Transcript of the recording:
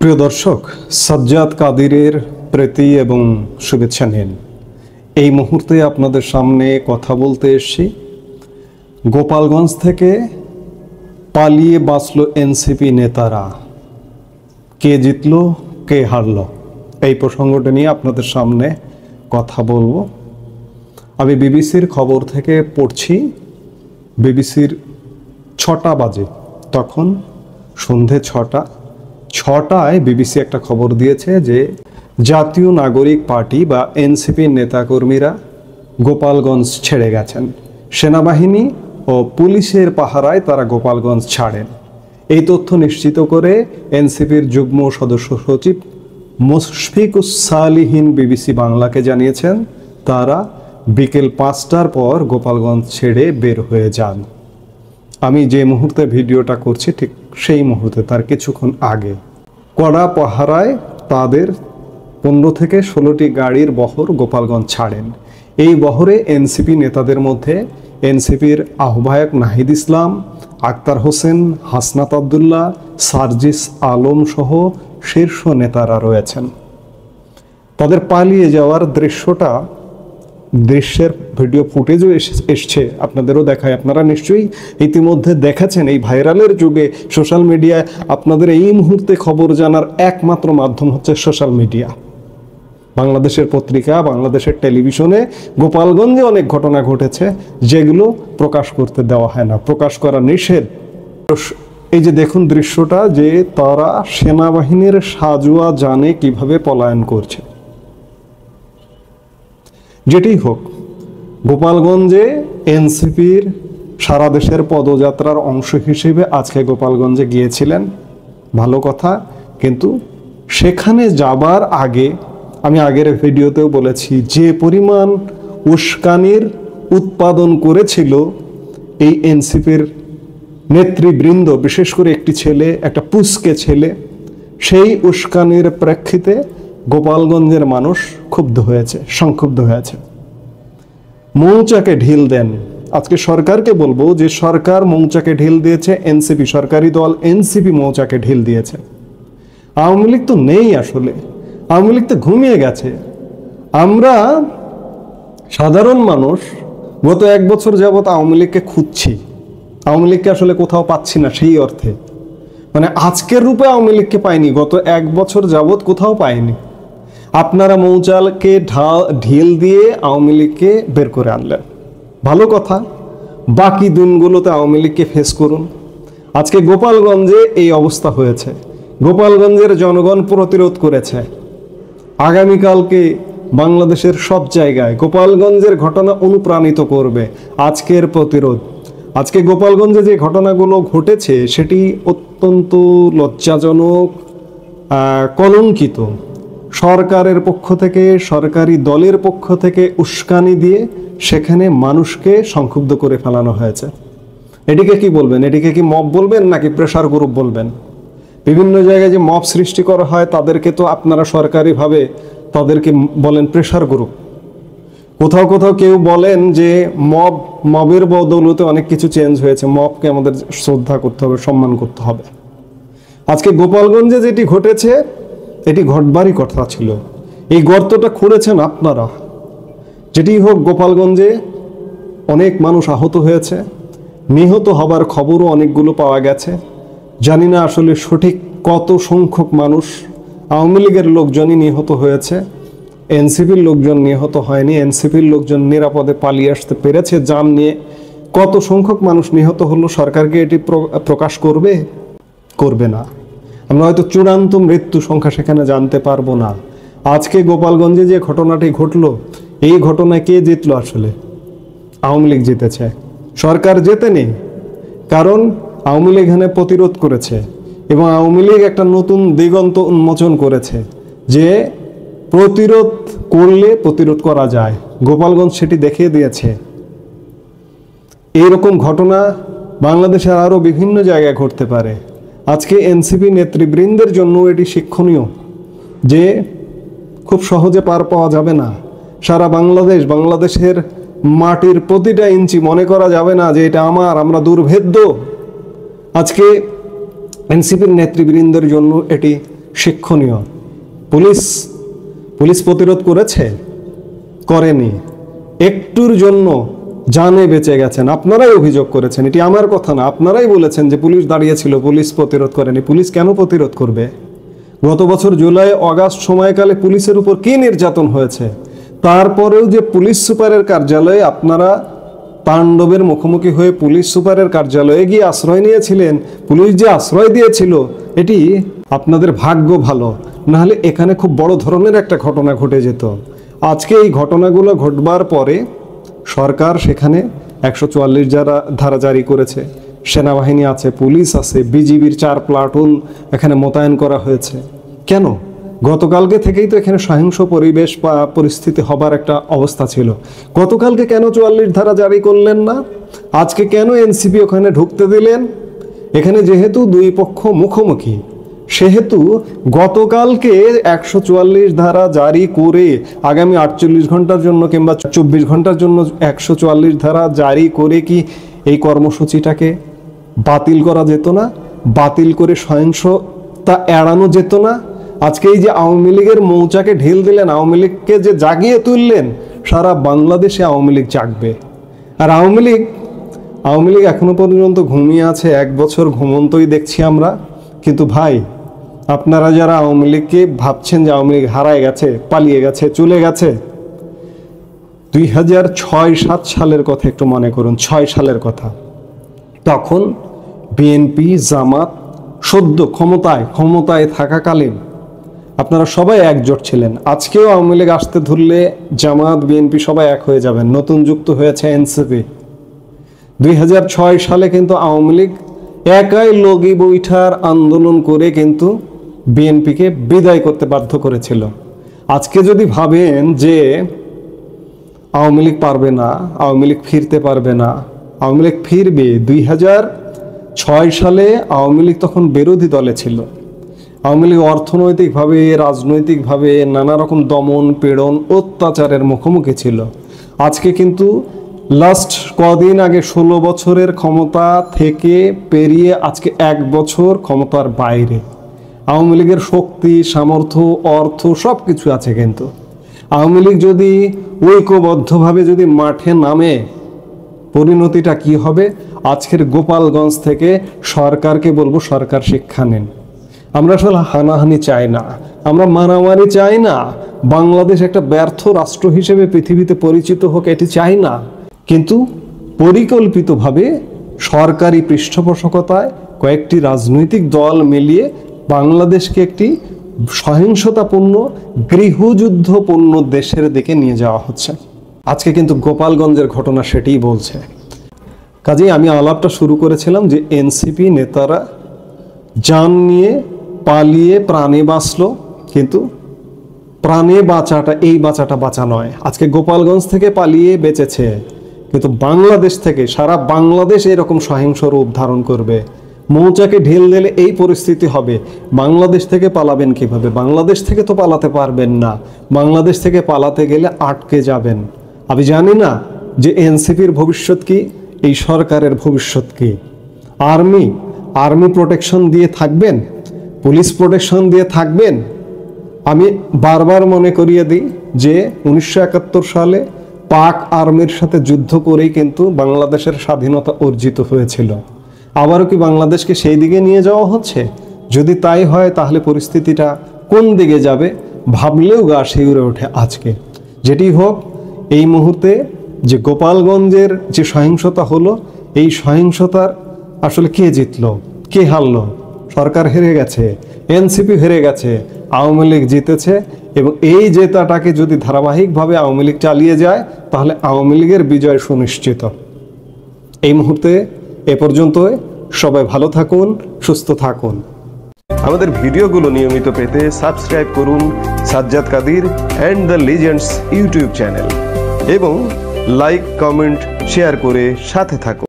প্রিয় দর্শক, সাজ্জাদ কাদিরের প্রীতি এবং শুভেচ্ছা নিন। এই মুহূর্তে আপনাদের সামনে কথা বলতে এসেছি। গোপালগঞ্জ থেকে পালিয়ে বাঁচল এনসিপি নেতারা। কে জিতল, কে হারল, এই প্রসঙ্গটা নিয়ে আপনাদের সামনে কথা বলবো। আমি বিবিসির খবর থেকে পড়ছি। বিবিসির 6টা বাজে, তখন সন্ধে 6টায় বিবিসি একটা খবর দিয়েছে যে জাতীয় নাগরিক পার্টি বা এনসিপির নেতাকর্মীরা গোপালগঞ্জ ছেড়ে গেছেন। সেনাবাহিনী ও পুলিশের পাহারায় তারা গোপালগঞ্জ ছাড়েন। এই তথ্য নিশ্চিত করে এনসিপির যুগ্ম সদস্য সচিব মুশফিকুস সালিহিন বিবিসি বাংলাকে জানিয়েছেন তারা বিকেল 5টার পর গোপালগঞ্জ ছেড়ে বের হয়ে যান। আমি যে মুহূর্তে ভিডিওটা করছি ঠিক সেই মুহূর্তে, তার কিছুক্ষণ আগে, কড়া পাহারায় তাদের 15 থেকে 16টি গাড়ির বহর গোপালগঞ্জ ছাড়েন। এই বহরে এনসিপি নেতাদের মধ্যে এনসিপির আহ্বায়ক নাহিদ ইসলাম, আক্তার হোসেন, হাসনাত আবদুল্লাহ, সার্জিস আলম সহ শীর্ষ নেতারা রয়েছেন। তাদের পালিয়ে যাওয়ার দৃশ্যের ভিডিও ফুটেজও এসছে, আপনাদেরও দেখায়। আপনারা নিশ্চয়ই ইতিমধ্যে দেখেছেন। এই ভাইরালের যুগে সোশ্যাল মিডিয়ায় আপনাদের এই মুহূর্তে খবর জানার একমাত্র মাধ্যম হচ্ছে সোশ্যাল মিডিয়া। বাংলাদেশের পত্রিকা, বাংলাদেশের টেলিভিশনে গোপালগঞ্জে অনেক ঘটনা ঘটেছে যেগুলো প্রকাশ করতে দেওয়া হয় না, প্রকাশ করা নিষেধ। এই যে দেখুন দৃশ্যটা, যে তারা সেনাবাহিনীর সাজোয়া জানে কিভাবে পলায়ন করছে। যেটি হোক, গোপালগঞ্জে এনসিপির সারা দেশের পদযাত্রার অংশ হিসেবে আজকে গোপালগঞ্জে গিয়েছিলেন, ভালো কথা। কিন্তু সেখানে যাবার আগে আমি আগের ভিডিওতেও বলেছি, যে পরিমাণ উস্কানির উৎপাদন করেছিল এই এনসিপির নেতৃবৃন্দ, বিশেষ করে একটি ছেলে, একটা পুস্কে ছেলে, সেই উস্কানির প্রেক্ষিতে গোপালগঞ্জের মানুষ ক্ষুব্ধ হয়েছে, সংক্ষুব্ধ হয়েছে। মৌচাকে ঢিল দেন। আজকে সরকারকে বলবো যে সরকার মৌচাকে ঢিল দিয়েছে, এনসিপি সরকারি দল এনসিপি মৌচাকে ঢিল দিয়েছে। আওয়ামী লীগ তো নেই, আসলে আওয়ামী লীগ তো ঘুমিয়ে গেছে। আমরা সাধারণ মানুষ গত 1 বছর যাবৎ আওয়ামী লীগকে খুঁজছি, আওয়ামী লীগকে আসলে কোথাও পাচ্ছি না। সেই অর্থে মানে আজকের রূপে আওয়ামী লীগকে পাইনি, গত 1 বছর যাবৎ কোথাও পাইনি। আপনারা মৌচালকে ঢিল দিয়ে আওয়ামী লীগকে বের করে আনলেন, ভালো কথা। বাকি দিনগুলোতে আওয়ামী লীগকে ফেস করুন। আজকে গোপালগঞ্জে এই অবস্থা হয়েছে, গোপালগঞ্জের জনগণ প্রতিরোধ করেছে। আগামীকালকে বাংলাদেশের সব জায়গায় গোপালগঞ্জের ঘটনা অনুপ্রাণিত করবে আজকের প্রতিরোধ। আজকে গোপালগঞ্জে যে ঘটনাগুলো ঘটেছে সেটি অত্যন্ত লজ্জাজনক, কলঙ্কিত। সরকারের পক্ষ থেকে, সরকারি দলের পক্ষ থেকে উস্কানি দিয়ে সেখানে মানুষকে সংক্ষুব্ধ করে ফেলানো হয়েছে। এটিকে কি বলবেন? এটিকে কি মব বলবেন নাকি প্রেসার গ্রুপ বলবেন? বিভিন্ন জায়গায় যে মব সৃষ্টি করা হয় তাদেরকে তো আপনারা সরকারিভাবে তাদেরকে বলেন প্রেসার গ্রুপ। কোথাও কোথাও কেউ বলেন যে মবের বদৌলতে অনেক কিছু চেঞ্জ হয়েছে, মবকে আমাদের শ্রদ্ধা করতে হবে, সম্মান করতে হবে। আজকে গোপালগঞ্জে যেটি ঘটেছে এটি ঘটবারই কথা ছিল। এই গর্তটা খুঁড়েছেন আপনারা। যেটি হোক, গোপালগঞ্জে অনেক মানুষ আহত হয়েছে, নিহত হবার খবরও অনেকগুলো পাওয়া গেছে। জানি না আসলে সঠিক কত সংখ্যক মানুষ। আওয়ামী লীগের লোকজনই নিহত হয়েছে, এনসিপির লোকজন নিহত হয়নি। এনসিপির লোকজন নিরাপদে পালিয়ে আসতে পেরেছে যান নিয়ে। কত সংখ্যক মানুষ নিহত হলো সরকারকে এটি প্রকাশ করবে না। আমরা হয়তো চূড়ান্ত মৃত্যু সংখ্যা সেখানে জানতে পারবো না। আজকে গোপালগঞ্জে যে ঘটনাটি ঘটলো, এই ঘটনায় কে জিতলো? আসলে আওয়ামী লীগ জিতেছে, সরকার জেতেনি। কারণ আওয়ামী লীগ এখানে প্রতিরোধ করেছে এবং আওয়ামী লীগ একটা নতুন দিগন্ত উন্মোচন করেছে যে প্রতিরোধ করলে প্রতিরোধ করা যায়। গোপালগঞ্জ সেটি দেখিয়ে দিয়েছে। এইরকম ঘটনা বাংলাদেশের আরও বিভিন্ন জায়গায় ঘটতে পারে। আজকে এনসিপি নেতৃবৃন্দের জন্য এটি শিক্ষণীয় যে খুব সহজে পার পাওয়া যাবে না। সারা বাংলাদেশের মাটির প্রতিটা ইঞ্চি মনে করা যাবে না যে এটা আমরা দুর্ভেদ্য। আজকে এনসিপির নেতৃবৃন্দের জন্য এটি শিক্ষণীয়। পুলিশ প্রতিরোধ করেছে? করেনি। একটুর জন্য জানে বেঁচে গেছেন। আপনারাই অভিযোগ করেছেন, এটি আমার কথা না, আপনারাই বলেছেন যে পুলিশ দাঁড়িয়েছিল, পুলিশ প্রতিরোধ করেনি। পুলিশ কেন প্রতিরোধ করবে? গত বছর জুলাই আগস্ট সময়কালে পুলিশের উপর কি নির্যাতন হয়েছে, তারপরেও যে পুলিশ সুপারের কার্যালয়ে আপনারা তাণ্ডবের মুখোমুখি হয়ে পুলিশ সুপারের কার্যালয়ে গিয়ে আশ্রয় নিয়েছিলেন, পুলিশ যে আশ্রয় দিয়েছিল, এটি আপনাদের ভাগ্য ভালো, নাহলে এখানে খুব বড় ধরনের একটা ঘটনা ঘটে যেত। আজকে এই ঘটনাগুলো ঘটবার পরে সরকার সেখানে 144 ধারা জারি করেছে, সেনাবাহিনী আছে, পুলিশ আছে, বিজিবির 4 প্লাটুন এখানে মোতায়েন করা হয়েছে। কেন? গতকালকে থেকেই তো এখানে সহিংস পরিবেশ বা পরিস্থিতি হবার একটা অবস্থা ছিল। গতকালকে কেন 44 ধারা জারি করলেন না? আজকে কেন এনসিপি ওখানে ঢুকতে দিলেন? এখানে যেহেতু দুই পক্ষ মুখোমুখি, সেহেতু গতকালকে 144 ধারা জারি করে আগামী 48 ঘন্টার জন্য কিংবা 24 ঘন্টার জন্য 144 ধারা জারি করে কি এই কর্মসূচিটাকে বাতিল করা যেত না? বাতিল করে সহিংসতা এড়ানো যেত না? আজকে এই যে আওয়ামী লীগের মৌচাকে ঢিল দিলেন, আওয়ামী লীগকে যে জাগিয়ে তুললেন, সারা বাংলাদেশে আওয়ামী লীগ জাগবে। আর আওয়ামী লীগ এখনো পর্যন্ত ঘুমিয়ে আছে, 1 বছর ঘুমন্তই দেখছি আমরা। কিন্তু ভাই, আপনারা যারা আওয়ামী লীগকে ভাবছেন যে আওয়ামী লীগ হারায় গেছে, পালিয়ে গেছে, চলে গেছে, 2006-07 সালের কথা একটু মনে করুন। 6 সালের কথা, তখন বিএনপি জামাত সদ্য ক্ষমতায় থাকাকালীন আপনারা সবাই একজোট ছিলেন। আজকেও আওয়ামী লীগ আসতে ধরলে জামাত বিএনপি সবাই এক হয়ে যাবেন। নতুন যুক্ত হয়েছে এনসিপি। 2006 সালে কিন্তু আওয়ামী লীগ একাই লগি বৈঠার আন্দোলন করে কিন্তু বিএনপিকে বিদায় করতে বাধ্য করেছিল। আজকে যদি ভাবেন যে আওয়ামী লীগ পারবে না, আওয়ামী লীগ ফিরতে পারবে না, আওয়ামী লীগ ফিরবে। 2006 সালে আওয়ামী লীগ তখন বিরোধী দলে ছিল। আওয়ামী লীগ অর্থনৈতিকভাবে, রাজনৈতিকভাবে নানা রকম দমন পীড়ন অত্যাচারের মুখোমুখি ছিল। আজকে কিন্তু লাস্ট কদিন আগে 16 বছরের ক্ষমতা থেকে পেরিয়ে আজকে 1 বছর ক্ষমতার বাইরে। আওয়ামী লীগের শক্তি, সামর্থ্য, অর্থ সব কিছু আছে, কিন্তু আওয়ামী লীগ যদি ঐক্যবদ্ধভাবে যদি মাঠে নামে, পরিণতিটা কি হবে? আজকের গোপালগঞ্জ থেকে সরকারকে বলবো, সরকার শিক্ষা নেন। আমরা আসলে হানাহানি চাই না, আমরা মারামারি চাই না, বাংলাদেশ একটা ব্যর্থ রাষ্ট্র হিসেবে পৃথিবীতে পরিচিত হোক, এটি চাই না। কিন্তু পরিকল্পিতভাবে সরকারি পৃষ্ঠপোষকতায় কয়েকটি রাজনৈতিক দল মিলিয়ে বাংলাদেশকে একটি সহিংসতাপূর্ণ, গৃহযুদ্ধপূর্ণ দেশের দিকে নিয়ে যাওয়া হচ্ছে। আজকে কিন্তু গোপালগঞ্জের ঘটনা সেটিই বলছে। কাজেই আমি আলাপটা শুরু করেছিলাম যে এনসিপি নেতারা জান নিয়ে পালিয়ে প্রাণে বাঁচলো, কিন্তু প্রাণে বাঁচাটা, এই বাঁচাটা বাঁচা নয়। আজকে গোপালগঞ্জ থেকে পালিয়ে বেঁচেছে, কিন্তু বাংলাদেশ থেকে, সারা বাংলাদেশ এরকম সহিংস রূপ ধারণ করবে। মৌচাকে ঢিল দিলে এই পরিস্থিতি হবে। বাংলাদেশ থেকে পালাবেন কিভাবে? বাংলাদেশ থেকে তো পালাতে পারবেন না। বাংলাদেশ থেকে পালাতে গেলে আটকে যাবেন। আমি জানি না যে এনসিপির ভবিষ্যৎ কি, এই সরকারের ভবিষ্যৎ কি। আর্মি প্রোটেকশন দিয়ে থাকবেন, পুলিশ প্রোটেকশন দিয়ে থাকবেন। আমি বারবার মনে করিয়ে দিই যে 1971 সালে পাক আর্মির সাথে যুদ্ধ করেই কিন্তু বাংলাদেশের স্বাধীনতা অর্জিত হয়েছিল। আবারও কি বাংলাদেশকে সেই দিকে নিয়ে যাওয়া হচ্ছে? যদি তাই হয়, তাহলে পরিস্থিতিটা কোন দিকে যাবে ভাবলেও গা শিউরে ওঠে আজকে। যেটি হোক, এই মুহূর্তে যে গোপালগঞ্জের যে সহিংসতা হলো, এই সহিংসতার আসলে কে জিতলো, কে হারলো? সরকার হেরে গেছে, এনসিপি হেরে গেছে, আওয়ামী লীগ জিতেছে। এবং এই জেতাটাকে যদি ধারাবাহিকভাবে আওয়ামী লীগ চালিয়ে যায়, তাহলে আওয়ামী লীগের বিজয় সুনিশ্চিত। এই মুহূর্তে এ পর্যন্ত। সবাই ভালো থাকুন, সুস্থ থাকুন। আমাদের ভিডিওগুলো নিয়মিত পেতে সাবস্ক্রাইব করুন Sajjad Kadir and the legends YouTube channel এবং লাইক, কমেন্ট, শেয়ার করে সাথে থাকুন।